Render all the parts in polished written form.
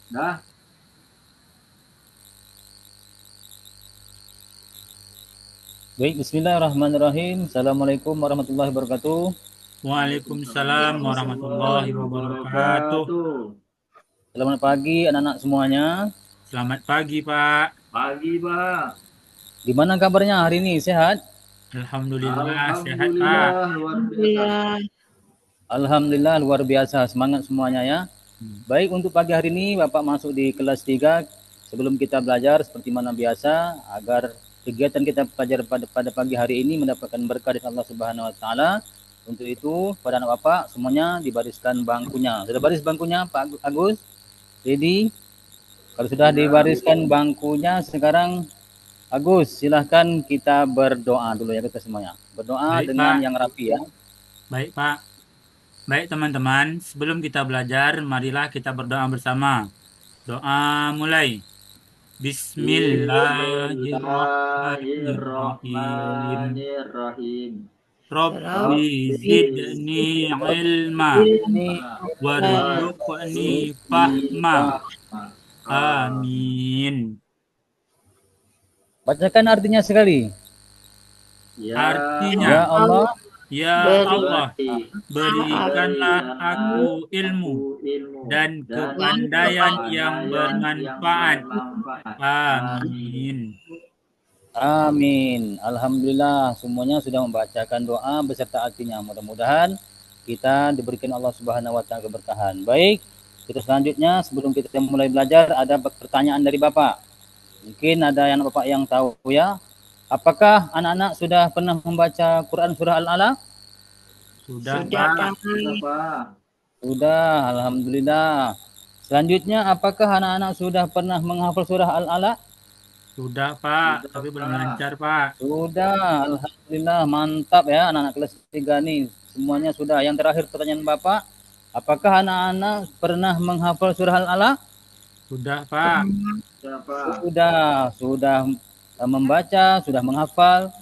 Dah. Baik, bismillahirrahmanirrahim. Assalamualaikum warahmatullahi wabarakatuh. Waalaikumsalam Ya, Waalaikumsalam warahmatullahi warahmatullahi wabarakatuh. wabarakatuh. Selamat pagi anak-anak semuanya. Selamat pagi, Pak. Pagi, Pak. Gimana kabarnya hari ini? Sehat? Alhamdulillah, sehat, Pak. Alhamdulillah, luar biasa. Alhamdulillah. Alhamdulillah luar biasa. Semangat semuanya ya. Hmm. Baik, untuk pagi hari ini Bapak masuk di kelas 3. Sebelum kita belajar seperti mana biasa agar kegiatan kita belajar pada pagi hari ini mendapatkan berkah dari Allah Subhanahu wa taala. Untuk itu, pada anak Bapak semuanya dibariskan bangkunya. Sudah baris bangkunya, Pak Agus? Jadi, kalau sudah Ya, dibariskan bangkunya, sekarang Agus, silahkan kita berdoa dulu ya kita semuanya. Berdoa Baik, dengan Pak. yang rapi ya. Baik, Pak. Baik, teman-teman. Sebelum kita belajar, marilah kita berdoa bersama. Doa mulai. Bismillahirrahmanirrahim. Bismillahirrahmanirrahim. Rabbi Rabbi zidni ilma Ini warzuqni warzuqni fahma. fahma. Amin. bacakan artinya sekali. Ya Artinya, Ya Allah, ya Allah, berikanlah aku ilmu ilmu dan kepandaian yang bermanfaat. Amin. amin. Alhamdulillah semuanya sudah membacakan doa beserta artinya. Mudah-mudahan kita diberikan Allah Subhanahu wa taala keberkahan. Baik, kita selanjutnya sebelum kita mulai belajar ada pertanyaan dari Bapak. Mungkin ada yang Bapak yang tahu ya. Apakah anak-anak sudah pernah membaca Quran surah Al-Alaq? Sudah, Sudah, Pak. Pak. Sudah, Pak. Sudah, alhamdulillah. Selanjutnya, apakah anak-anak sudah pernah menghafal surah Al-Alaq? Sudah, Pak. Sudah, Tapi belum Pak. lancar, Pak. Sudah, alhamdulillah, mantap ya anak-anak kelas 3 nih. Semuanya sudah. Yang terakhir pertanyaan Bapak, apakah anak-anak pernah menghafal surah Al-Alaq? Sudah, Pak. Sudah, Pak. Sudah membaca, sudah menghafal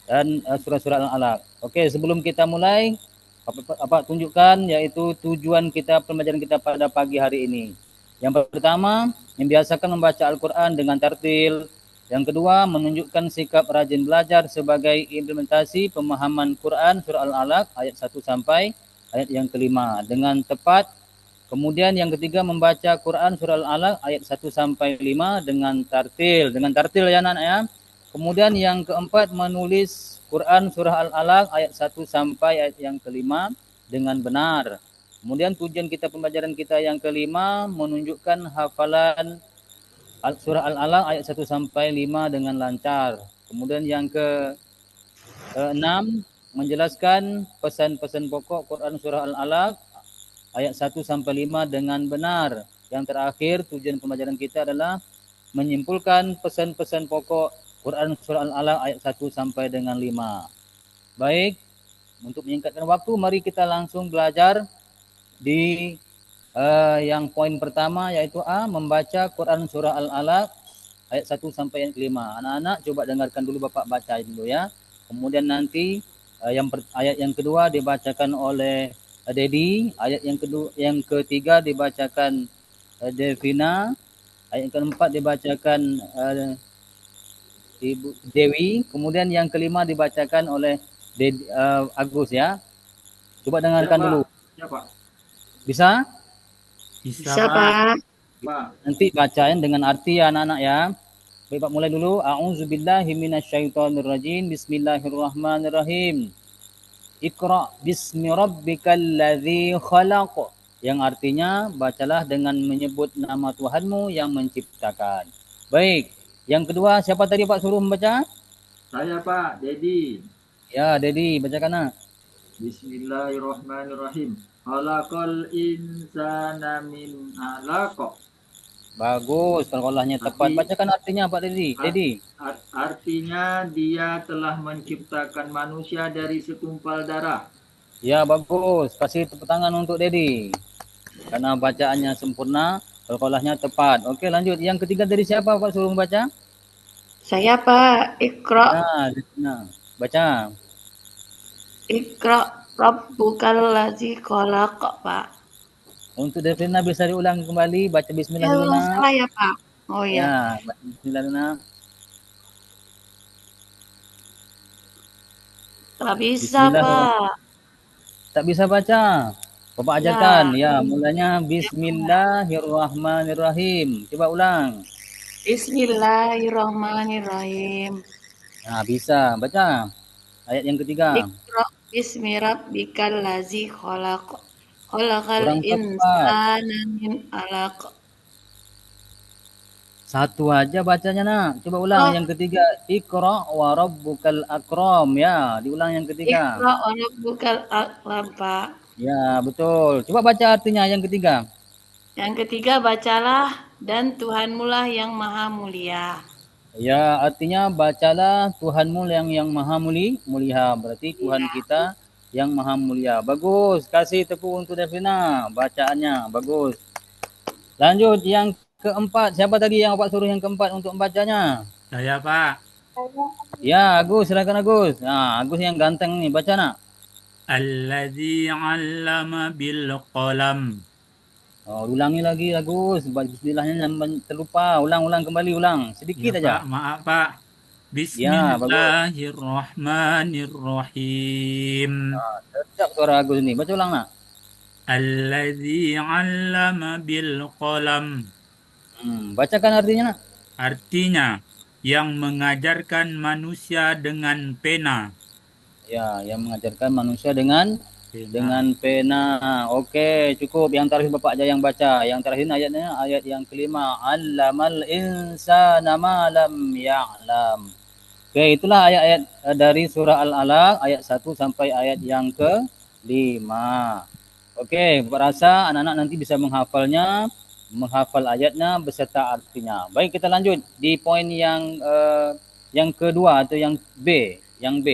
dan surah-surah Al-Alaq. Oke, sebelum kita mulai, Bapak tunjukkan yaitu tujuan kita pembelajaran kita pada pagi hari ini. Yang pertama, membiasakan membaca Al-Quran dengan tartil. Yang kedua, menunjukkan sikap rajin belajar sebagai implementasi pemahaman Quran surah Al-Alaq ayat 1 sampai ayat yang kelima dengan tepat. Kemudian yang ketiga, membaca Quran surah Al-Alaq ayat 1 sampai 5 dengan tartil. Dengan tartil ya anak ya. Kemudian yang keempat, menulis Quran surah Al-Alaq ayat 1 sampai ayat yang kelima dengan benar. Kemudian tujuan kita pembelajaran kita yang kelima, menunjukkan hafalan surah Al-Alaq ayat 1 sampai 5 dengan lancar. Kemudian yang keenam, menjelaskan pesan-pesan pokok Quran surah Al-Alaq ayat 1 sampai 5 dengan benar. Yang terakhir, tujuan pembelajaran kita adalah menyimpulkan pesan-pesan pokok Quran surah Al-Alaq ayat 1 sampai dengan 5. Baik, untuk menyingkatkan waktu, mari kita langsung belajar di yang poin pertama yaitu A, membaca Quran surah Al-Alaq ayat 1 sampai ayat 5. Anak-anak coba dengarkan dulu Bapak baca dulu ya. Kemudian nanti ayat yang kedua dibacakan oleh Dedi, ayat yang ketiga dibacakan Devina, ayat yang keempat dibacakan Ibu Dewi, kemudian yang kelima dibacakan oleh Agus ya. Coba Ya, dengarkan Pak. dulu. Ya, Pak. Bisa? Bisa, Bisa, Pak. Pak. Pak. Nanti bacain dengan arti ya anak-anak ya. Baik Pak, mulai dulu. A'udzubillahi minasyaitonirrajim. Bismillahirrahmanirrahim. Iqra bismi rabbikal ladzi khalaq. Yang artinya, bacalah dengan menyebut nama Tuhanmu yang menciptakan. Baik. Yang kedua, siapa tadi Pak suruh membaca? Saya, Pak. Dedi. Ya, Dedi, bacakan nak. Bismillahirrahmanirrahim. Khalaqal insana min 'alaq. Bagus, kalkulahnya tepat. Bacakan artinya Pak Dedi. Dedi. Artinya dia telah menciptakan manusia dari segumpal darah. Ya, bagus. Kasih tepuk tangan untuk Dedi. Karena bacaannya sempurna, kalkulahnya tepat. Oke, lanjut. Yang ketiga dari siapa Pak suruh membaca? Saya, Pak. Iqra. Nah, baca. Iqra rabbukal ladzi khalaq, Pak. Untuk Devina bisa diulang kembali, baca bismillah dulu nak. salah ya Pak. Oh ya. Ya, baca bismillah dulu nak. Tak bisa Bismillahirrahmanirrahim. Pak. Tak bisa baca. Bapak Ya. ajarkan. Ya, mulanya Bismillahirrahmanirrahim. Coba ulang. Bismillahirrahmanirrahim. Nah, bisa. Baca. Ayat yang ketiga. Iqra bismi rabbikal ladzi khalaq. Khalaqal Kurang tepat. insana min 'alaq. Satu aja bacanya nak. Coba ulang Oh, yang ketiga. Iqra wa rabbukal akram. Ya, diulang yang ketiga. Iqra wa rabbukal akram Pak. Ya, betul. Coba baca artinya yang ketiga. Yang ketiga bacalah dan Tuhanmu lah yang maha mulia. Ya, artinya bacalah Tuhanmu yang maha mulia. Berarti Tuhan Iya. kita yang maha mulia. Bagus. Kasih tepuk untuk Devina. Bacaannya. Bagus. Lanjut yang keempat. Siapa tadi yang Bapak suruh yang keempat untuk membacanya? Saya Pak. Ya, Agus. Silakan Agus. Nah, Agus yang ganteng nih. Baca nak. Alladzi 'allama bil qalam. Oh, ulangi lagi Agus. Bismillahnya terlupa. Ulang kembali. Ulang. Sedikit Ya aja. Pak, maaf Pak. Ya, bagus. Bismillahirrahmanirrahim. Sedap suara Agus ini. Baca ulang nak. Alladzi 'allama bil qalam. Bacakan artinya nak. Artinya, yang mengajarkan manusia dengan pena. Ya, yang mengajarkan manusia dengan Pena. pena. Oke, cukup. Yang terakhir Bapak aja yang baca. Yang terakhir ayatnya ayat yang kelima. Allamal insana ma lam ya'lam. Oke, itulah ayat-ayat dari surah Al-Alaq ayat 1 sampai ayat yang ke-5. Oke, Bapak rasa anak-anak nanti bisa menghafal ayatnya beserta artinya. Baik, kita lanjut di poin yang kedua atau yang B. Yang B.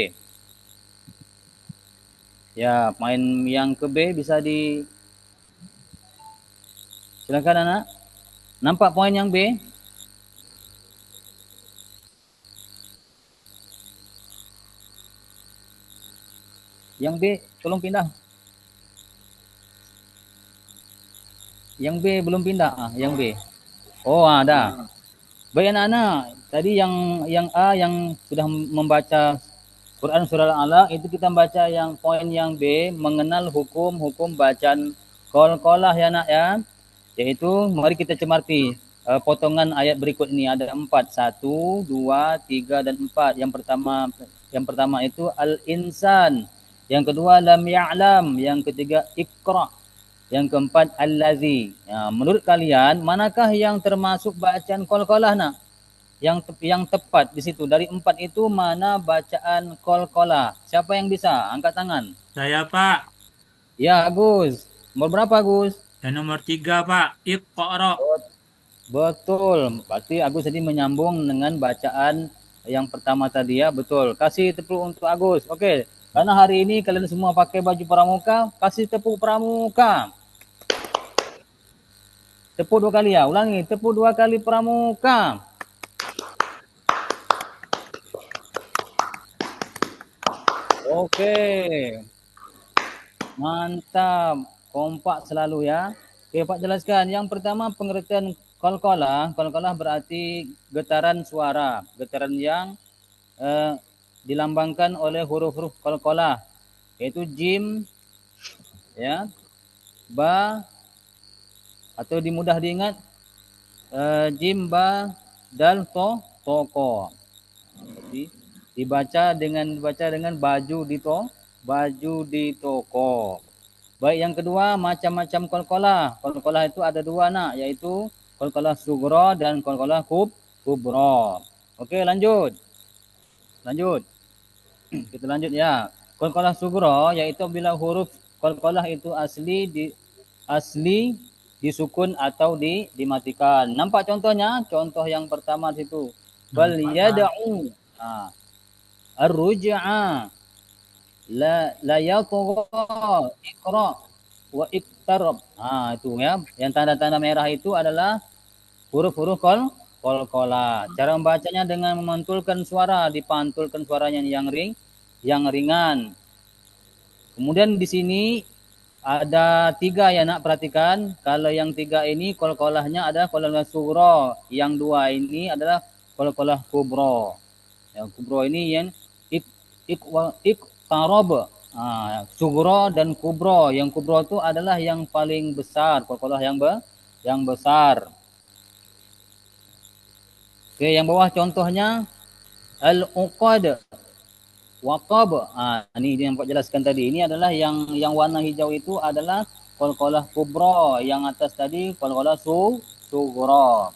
Ya, main yang ke B bisa di... Silakan anak. Nampak poin yang B? Yang B, tolong pindah. Yang B belum pindah. Yang B. Oh, ada. Baik anak-anak, tadi yang A yang sudah membaca Quran surah Al-Alaq itu kita baca yang poin yang B, mengenal hukum-hukum bacaan qalqalah ya nak ya. Yaitu mari kita cermati potongan ayat berikut ini ada 4, 1, 2, 3 dan 4. Yang pertama itu al-insan, yang kedua lam ya'lam, yang ketiga iqra, yang keempat allazi. Ya, menurut kalian manakah yang termasuk bacaan qalqalah nak? Yang tepat di situ dari 4 itu mana bacaan qalqalah? Siapa yang bisa? Angkat tangan. Saya Pak. Ya, Agus. Nomor berapa, Agus? Dan nomor 3 Pak. Iqra. Betul. Berarti Agus tadi menyambung dengan bacaan yang pertama tadi ya. Betul. Kasih tepuk untuk Agus. Oke. Karena hari ini kalian semua pakai baju pramuka, kasih tepuk pramuka. Tepuk 2 kali ya. Ulangi. Tepuk 2 kali pramuka. Oke. Mantap. Kompak selalu ya. Oke, Pak jelaskan. Yang pertama pengertian qalqalah. Qalqalah berarti getaran suara. Getaran yang dilambangkan oleh huruf-huruf qalqalah. Yaitu jim, ya, ba, atau dimudah diingat jim, ba, dal, to, toko. Jadi dibaca dengan baju di toko. Baik, yang kedua macam-macam qalqalah. Qalqalah itu ada 2 nak, yaitu qalqalah sughra dan qalqalah kubra. Oke, lanjut. Kita lanjut ya. Qalqalah sughra yaitu bila huruf qalqalah itu asli disukun atau dimatikan. Nampak contohnya? Contoh yang pertama situ. Bal yad'u. Ar-ruj'a, la yatgha, iqra wa iktarab. Itu ya. Yang tanda-tanda merah itu adalah huruf-huruf qalqalah. Cara membacanya dengan memantulkan suara, dipantulkan suaranya yang ringan. Kemudian di sini ada 3 ya nak, perhatikan. Kalau yang 3 ini qalqalahnya ada qalqalah sughra, yang 2 ini adalah qalqalah kubra. Yang kubra ini yang iqtarab. Sughra dan kubra. Yang kubra itu adalah yang paling besar, qalqalah yang besar. Oke, yang bawah contohnya al-uqad. Waqab. Ini yang Pak jelaskan tadi. Ini adalah yang warna hijau itu adalah qalqalah kubra. Yang atas tadi qalqalah sughra.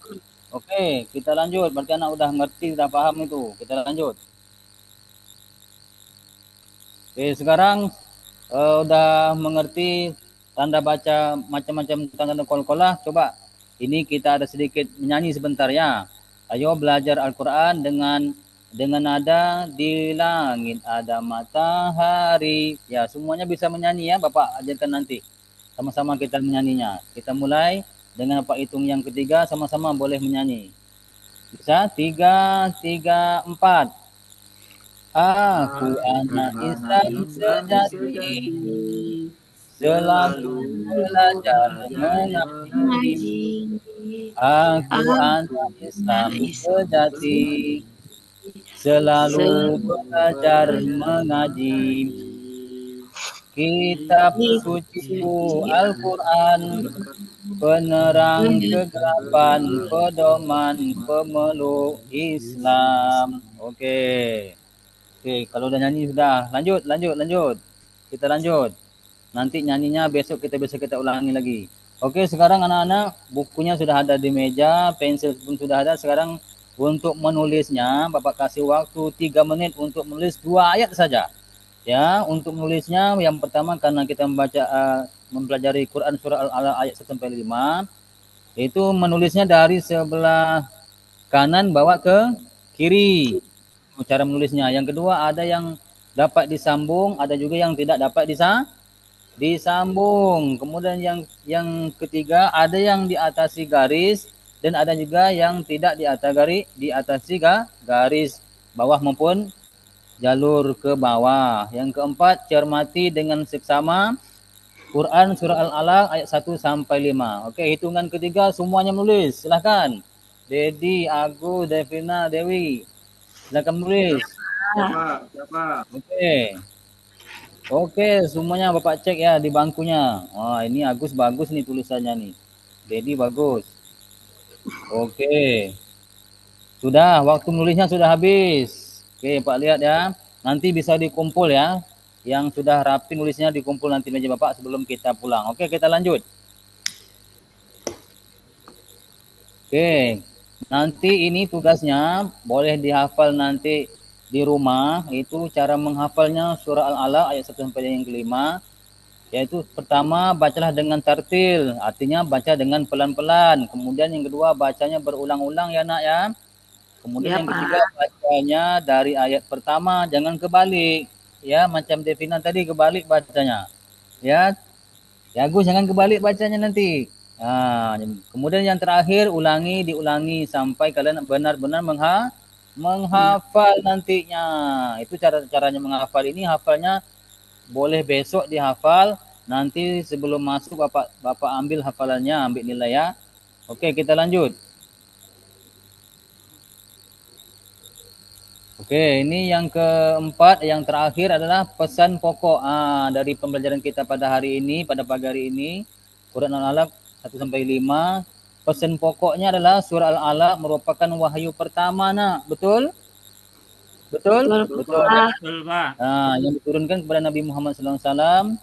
Oke, kita lanjut. Berarti anak udah ngerti, udah paham itu. Kita lanjut. Oke, sekarang udah mengerti tanda baca macam-macam tanda qalqalah. Coba ini kita ada sedikit menyanyi sebentar ya. Ayo belajar Al-Qur'an dengan nada di langit ada matahari. Ya, semuanya bisa menyanyi ya, Bapak ajarkan nanti. Sama-sama kita menyanyinya. Kita mulai dengan Bapak hitung yang ketiga, sama-sama boleh menyanyi. Bisa? 3, 4. Aku anak Islam sejati, selalu belajar mengaji. Aku anak Islam sejati, selalu belajar mengaji. Kitab suciku Al-Quran, penerang kegelapan, pedoman pemeluk Islam. Oke, kalau udah nyanyi sudah. Lanjut. Kita lanjut. Nanti nyanyinya besok kita bisa ulangi lagi. Oke, sekarang anak-anak bukunya sudah ada di meja, pensil pun sudah ada. Sekarang untuk menulisnya, Bapak kasih waktu 3 menit untuk menulis 2 ayat saja. Ya, untuk menulisnya yang pertama karena kita mempelajari Quran surah Al-Alaq ayat 1 sampai 5, itu menulisnya dari sebelah kanan bawa ke kiri. Cara menulisnya. Yang kedua ada yang dapat disambung, ada juga yang tidak dapat disambung. Kemudian yang ketiga ada yang diatasi garis dan ada juga yang tidak diatasi garis bawah maupun jalur ke bawah. Yang keempat, cermati dengan seksama Quran surah Al-Alaq ayat 1 sampai 5. Oke, hitungan ketiga semuanya menulis. Silahkan. Dedi, Agus, Devina, Dewi. Silahkan menulis. Siapa? Oke, semuanya Bapak cek ya di bangkunya. Ini Agus bagus nih tulisannya nih. Dedi bagus. Oke. Sudah, waktu menulisnya sudah habis. Oke, Pak lihat ya. Nanti bisa dikumpul ya. Yang sudah rapi nulisnya dikumpul nanti meja Bapak sebelum kita pulang. Oke, kita lanjut. Oke. Nanti ini tugasnya boleh dihafal nanti di rumah. Itu cara menghafalnya surah Al-Alaq ayat 1 sampai yang kelima. Yaitu pertama bacalah dengan tartil. Artinya baca dengan pelan-pelan. Kemudian yang kedua bacanya berulang-ulang ya nak ya. Kemudian yang ketiga bacanya dari ayat pertama, jangan kebalik. Ya, macam Devina tadi kebalik bacanya. Ya, Agus jangan kebalik bacanya nanti. Kemudian yang terakhir diulangi sampai kalian benar-benar menghafal nantinya. Itu caranya menghafal ini. Hafalnya boleh besok dihafal. Nanti sebelum masuk Bapak ambil hafalannya, ambil nilai ya. Oke, kita lanjut. Oke, ini yang keempat, yang terakhir adalah pesan pokok dari pembelajaran kita pada hari ini, pada pagi hari ini. Quran Al-Alaq 1 sampai 5. Pesan pokoknya adalah surah Al-Alaq merupakan wahyu pertama, nak. Betul? Betul, Pak. Yang diturunkan kepada Nabi Muhammad SAW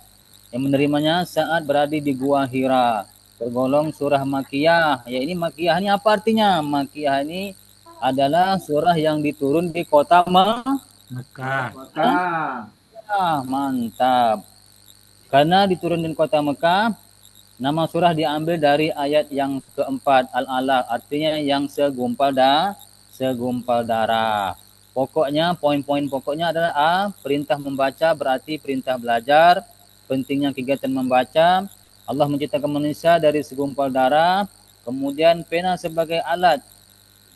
yang menerimanya saat berada di Gua Hira. Tergolong surah Makiyah. Ya, ini Makiyah ini apa artinya? Makiyah ini adalah surah yang diturun di kota Mekah. Mantap. Karena diturun di kota Mekah, nama surah diambil dari ayat yang keempat, Al-Alaq, artinya yang segumpal darah. Pokoknya, poin-poin pokoknya adalah perintah membaca berarti perintah belajar, pentingnya kegiatan membaca, Allah menciptakan manusia dari segumpal darah, kemudian pena sebagai alat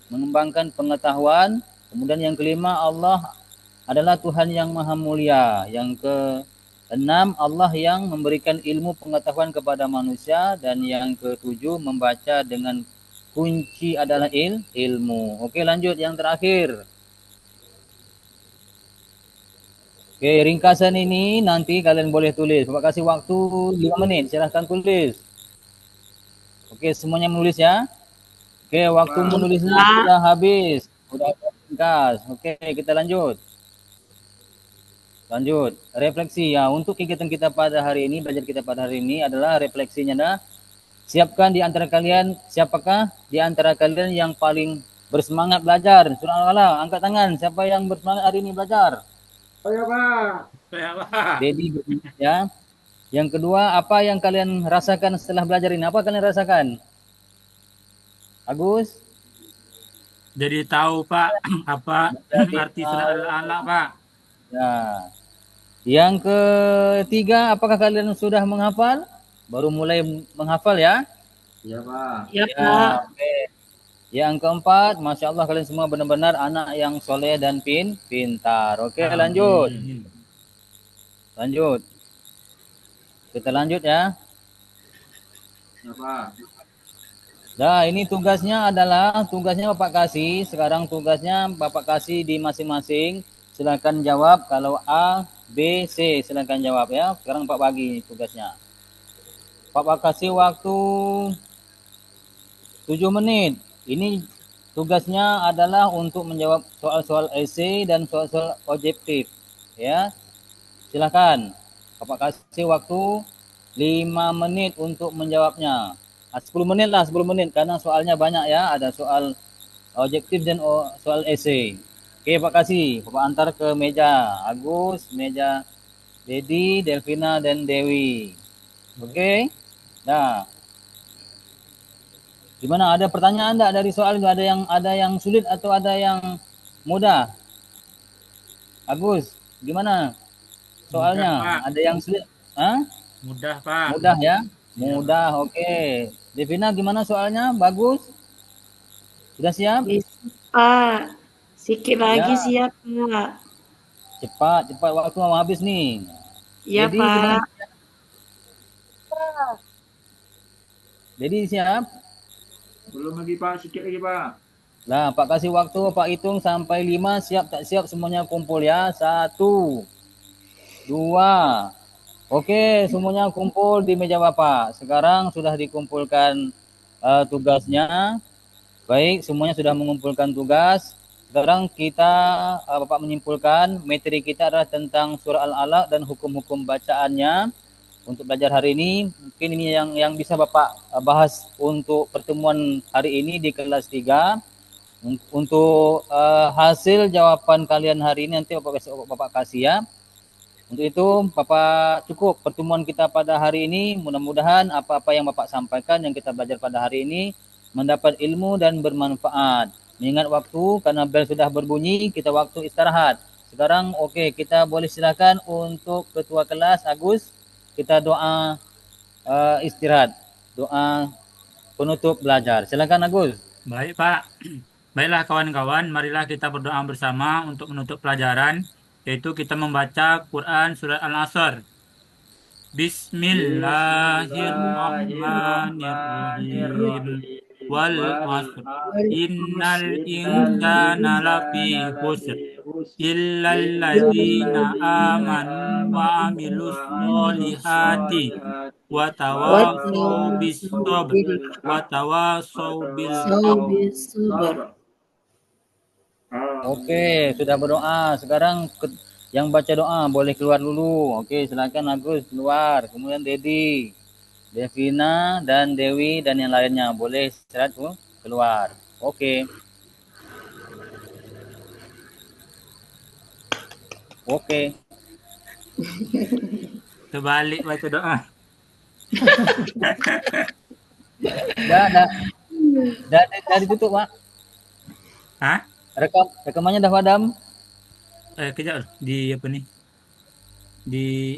mengembangkan pengetahuan. Kemudian yang kelima, Allah adalah Tuhan yang maha mulia. Yang Enam, Allah yang memberikan ilmu pengetahuan kepada manusia. Dan yang ketujuh, membaca dengan kunci adalah ilmu. Oke, lanjut yang terakhir. Oke, ringkasan ini nanti kalian boleh tulis. Bapak kasih waktu 5 menit, silahkan tulis. Oke, semuanya menulis ya. Oke, waktu Pak. menulisnya sudah habis. Sudah ringkas. Oke, kita lanjut. Lanjut, refleksi ya. Untuk kegiatan kita pada hari ini, belajar kita pada hari ini adalah refleksinya. Nah, siapkan di antara kalian, siapakah di antara kalian yang paling bersemangat belajar? Surah Al-Alaq, angkat tangan. Siapa yang bersemangat hari ini belajar? Saya Pak. Ya, Pak. Dedi, ya. Yang kedua, apa yang kalian rasakan setelah belajar ini? Apa kalian rasakan? Agus? Jadi tahu Pak apa Jadi arti surah Al-Alaq Pak. ya. Yang ketiga, apakah kalian sudah menghafal? Baru mulai menghafal ya? Iya Pak. Ya, Ya, Pak. oke. Yang keempat, Masya Allah kalian semua benar-benar anak yang soleh dan pintar. Oke, lanjut. Amin. Lanjut. Kita lanjut ya. Iya Pak. Nah, ini tugasnya Bapak kasih. Sekarang tugasnya Bapak kasih di masing-masing. Silakan jawab. Kalau A, B, C, silakan jawab ya. Sekarang Pak bagi tugasnya. Bapak kasih waktu 7 menit. Ini tugasnya adalah untuk menjawab soal-soal esai dan soal-soal objektif. Ya, silakan. Bapak kasih waktu 5 menit untuk menjawabnya. 10 menit lah, 10 menit karena soalnya banyak ya, ada soal objektif dan soal esai. Oke, Pak kasih, Bapak antar ke meja Agus, meja Dedi, Delvina dan Dewi. Oke. Nah, gimana? Ada pertanyaan enggak dari soal itu? Ada yang sulit atau ada yang mudah? Agus, gimana? Soalnya Mudah, Pak. ada yang sulit? Hah? Mudah Pak. Mudah ya? Iya, Mudah, oke. Devina gimana soalnya? Bagus? Sudah siap? Bisa, Pak. Sikit lagi Ya, siap, Pak. cepat waktu mau habis nih. Ya, Jadi gimana? Pak. Jadi siap? Belum lagi Pak, sikit lagi Pak. Nah, Pak kasih waktu, Pak hitung sampai 5, siap tak siap semuanya kumpul ya. 1, 2. Oke, semuanya kumpul di meja Bapak. Sekarang sudah dikumpulkan tugasnya. Baik, semuanya sudah mengumpulkan tugas. Sekarang kita, Bapak menyimpulkan materi kita adalah tentang surah Al-Alaq dan hukum-hukum bacaannya. Untuk belajar hari ini, mungkin ini yang bisa Bapak bahas untuk pertemuan hari ini di kelas 3. Untuk hasil jawaban kalian hari ini nanti Bapak kasih ya. Untuk itu, Bapak cukup pertemuan kita pada hari ini. Mudah-mudahan apa-apa yang Bapak sampaikan, yang kita belajar pada hari ini, mendapat ilmu dan bermanfaat. Mengingat waktu, karena bel sudah berbunyi, kita waktu istirahat. Sekarang, oke, kita boleh silakan untuk ketua kelas, Agus, kita doa istirahat. Doa penutup belajar. Silakan, Agus. Baik Pak. Baiklah kawan-kawan, marilah kita berdoa bersama untuk menutup pelajaran, yaitu kita membaca Quran Surat Al-Asr. Bismillahirrahmanirrahim. Wal asr. Innal insana lafi khusr. Illal ladzina amanu wa amilus solihati wa tawasaw bis sabr wa tawasaw bil haqq. Sabar. Oke, sudah berdoa. Sekarang yang baca doa boleh keluar dulu. Oke, silakan Agus keluar. Kemudian Dedi, Devina dan Dewi dan yang lainnya boleh istirahat keluar. Oke. Oke. Terbalik baca doa. Dah ditutup, Pak. Hah? Rekamannya dah padam. Kejap di apa nih? Di